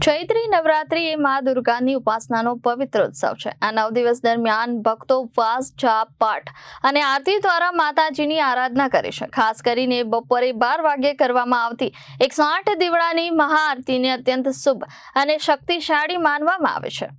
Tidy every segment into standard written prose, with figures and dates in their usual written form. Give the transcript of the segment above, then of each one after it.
ચૈત્રી નવરાત્રી એ મા દુર્ગાની ઉપાસનાનો પવિત્ર ઉત્સવ છે। આ 9 દિવસ દરમિયાન ભક્તો ઉપવાસ, જાપ, પાઠ અને આરતી દ્વારા માતાજીની આરાધના કરે છે। ખાસ કરીને બપોરે 12 વાગ્યે કરવામાં આવતી 108 દીવડાની મહાઆરતીને અત્યંત શુભ અને શક્તિશાળી માનવામાં આવે છે।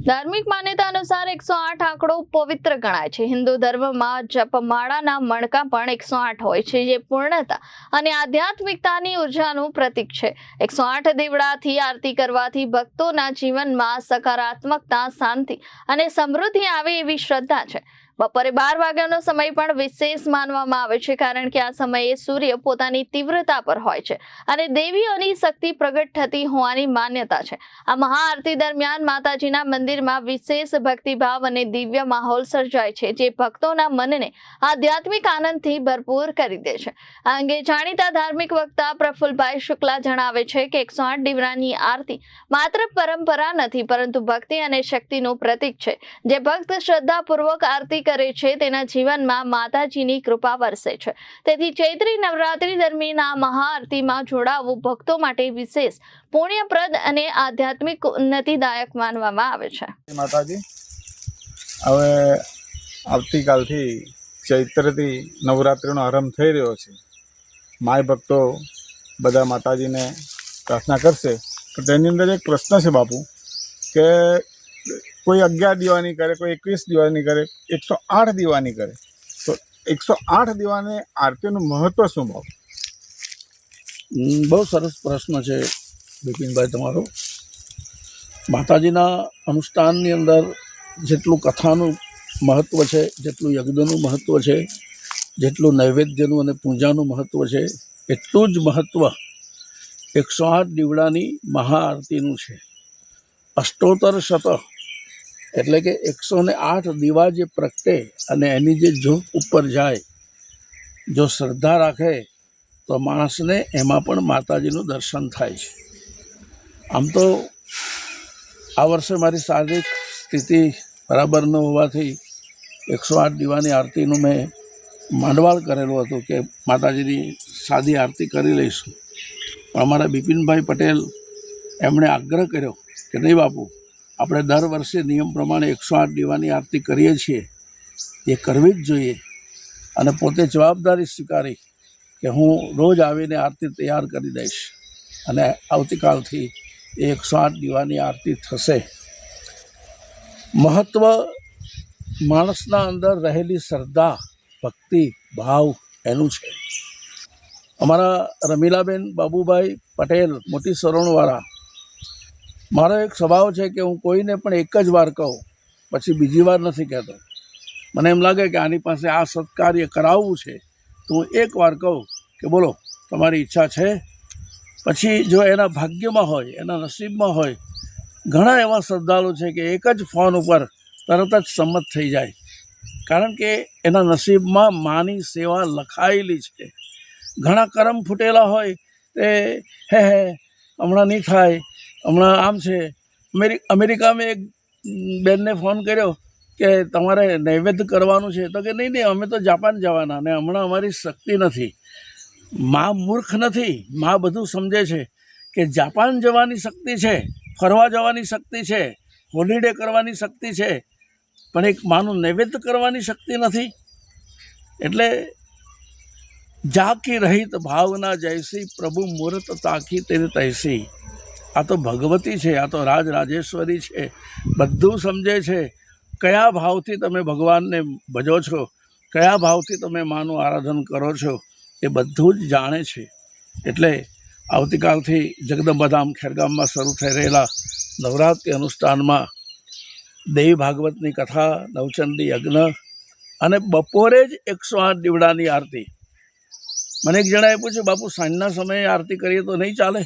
धार्मिक मान्यता अनुसार 108 आंकड़ो पवित्र गणाय छे। हिंदू धर्म में जपमाळाना मणका पण 108 होय छे, जे पूर्णता अने आध्यात्मिकतानी ऊर्जानुं प्रतीक छे। 108 दीवड़ाथी आरती करवाथी भक्तोना जीवनमां सकारात्मकता, शांति अने समृद्धि आवे एवी श्रद्धा छे। बपोरे 12 वाग्यानो समय पण विशेष मानवामां आवे छे, कारण के आ समये सूर्य पोतानी तीव्रता पर होय छे अने देवीओनी शक्ति प्रगट थती होवानी मान्यता छे। आ महाआरती दरमियान माताजीना मंदिरमां विशेष भक्तिभाव अने दिव्य माहोल सर्जाय छे, जे भक्तोना मनने आध्यात्मिक आनंदथी भरपूर करी दे छे। आ अंगे जाणीता धार्मिक वक्ता प्रफुल्लभाई शुक्ला जणावे छे के 108 दीवडानी आरती मात्र परंपरा नथी, परंतु भक्ति अने शक्तिनुं प्रतीक छे। जे भक्त श्रद्धापूर्वक आरती करे छे तेना जीवनमां माताजीनी कृपा वरसे छे। तेथी चैत्री नवरात्रि दरमियान आ महाआरतीमां जोडावવું भक्तो माटे विशेष पुण्यप्रद अने आध्यात्मिक उन्नतिदायक मानवामां आवे छे। माताजी हवे आवतीकालथी चैत्रथी नवरात्रिनो आरंभ थई रह्यो छे। माय भक्तो बधा माताजीने प्रार्थना करशे। तो तेनी अंदर एक प्रश्न छे बापू के कोई 11 दीवानी करे, कोई 21 दीवानी करे, 108 दीवानी करे, तो 108 दीवाने आरतीनुं महत्व शुं बापू? बहुत सरस प्रश्न है बिपिनभाई तमारो। माताजीना अनुष्ठाननी अंदर जेटलुं कथानुं महत्व है, जेटलुं यज्ञनुं महत्व है, जेटलुं नैवेद्यनुं अने पूजानुं महत्व है, एटलुं ज महत्व 108 दीवडानी महाआरतीनुं छे। अष्टोत्तर शत एटले के 108 दीवा जे प्रगटे अने एनी जे जोत उपर जाए, जो श्रद्धा राखे तो माणसने एमां पण माताजीनुं दर्शन थाय छे। आम तो आ वर्षे मारी शारीरिक स्थिति बराबर न होवाथी 108 दीवानी आरतीनुं मैं मांडवाळ करेલું હતું કે માતાજીની સાદી આરતી કરી લઈશું, પણ અમારા બિપિનભાઈ પટેલ એમણે આગ્રહ કર્યો કે નહીં બાપુ, આપણે દર વર્ષે નિયમ પ્રમાણે 108 દીવાની આરતી કરીએ છીએ, એ કરવી જ જોઈએ। અને પોતે જવાબદારી સ્વીકારી કે હું રોજ આવીને આરતી તૈયાર કરી દઈશ અને આવતીકાલથી એ 108 દીવાની આરતી થશે। મહત્વ માણસના અંદર રહેલી શ્રદ્ધા, ભક્તિ, ભાવ એનું છે। અમારા રમીલાબેન બાબુભાઈ પટેલ મોટી સરોણવાળા, મારો એક સ્વભાવ છે કે હું કોઈને પણ એક જ વાર કહું, પછી બીજી વાર નથી કહેતો। મને એમ લાગે કે આની પાસે આ સત્કાર્ય કરાવવું છે તો હું એક વાર કહું કે બોલો તમારી ઈચ્છા છે, પછી જો એના ભાગ્યમાં હોય, એના નસીબમાં હોય, ઘણા એવા શ્રદ્ધાળુ છે કે એક જ ફોન ઉપર તરત જ સંમત થઈ જાય, કારણ કે એના નસીબમાં માની સેવા લખાયેલી છે। ઘણા કરમ ફૂટેલા હોય તે હે હમણાં નહીં થાય, હમણાં આમ છે। અમેરિકામાં એક બેનને ફોન કર્યો કે તમારે નૈવેદ્ય કરવાનું છે, તો કે નહીં અમે તો જાપાન જવાના ને હમણાં અમારી શક્તિ નથી। મા મૂર્ખ નથી, મા બધું સમજે છે કે જાપાન જવાની શક્તિ છે, ફરવા જવાની શક્તિ છે, હોલિડે કરવાની શક્તિ છે, પણ એક માનું નૈવેદ્ય કરવાની શક્તિ નથી। એટલે જાકી રહિત ભાવના જૈસી, પ્રભુ મૂર્ત તાકી તેની તૈસી। આ તો ભગવતી છે, આ તો રાજરાજેશ્વરી છે, બધું સમજે છે। કયા ભાવથી તમે ભગવાનને ભજો છો, કયા ભાવથી તમે માનું આરાધન કરો છો, એ બધું જ જાણે છે। એટલે આવતીકાલથી જગદંબાધામ ખેરગામમાં શરૂ થઈ રહેલા નવરાત્રિ અનુષ્ઠાનમાં દેવી ભાગવતની કથા, નવચંડી યજ્ઞ અને બપોરે જ 108 દીવડાની આરતી। મને એક જણાએ પૂછ્યું, બાપુ સાંજના સમયે આરતી કરીએ તો નહીં ચાલે?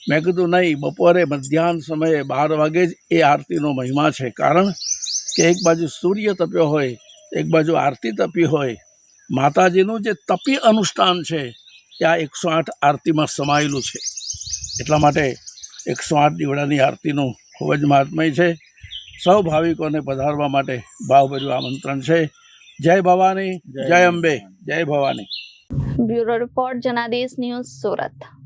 મેં કીધું નહીં, બપોરે મધ્યાહન સમયે 12 વાગે જ એ આરતીનો મહિમા છે। કારણ કે એક બાજુ સૂર્ય તપ્યો હોય, એક બાજુ આરતી તપી હોય, માતાજીનું જે તપી અનુષ્ઠાન છે એ આ 108 આરતીમાં સમાયેલું છે। એટલા માટે 108 દીવડાની આરતીનું ખૂબ જ મહાત્મય છે। સૌ ભાવિકોને પધારવા માટે ભાવભર્યું આમંત્રણ છે। જય ભવાની, જય અંબે, જય ભવાની। ब्यूरो रिपोर्ट जनादेश न्यूज सूरत।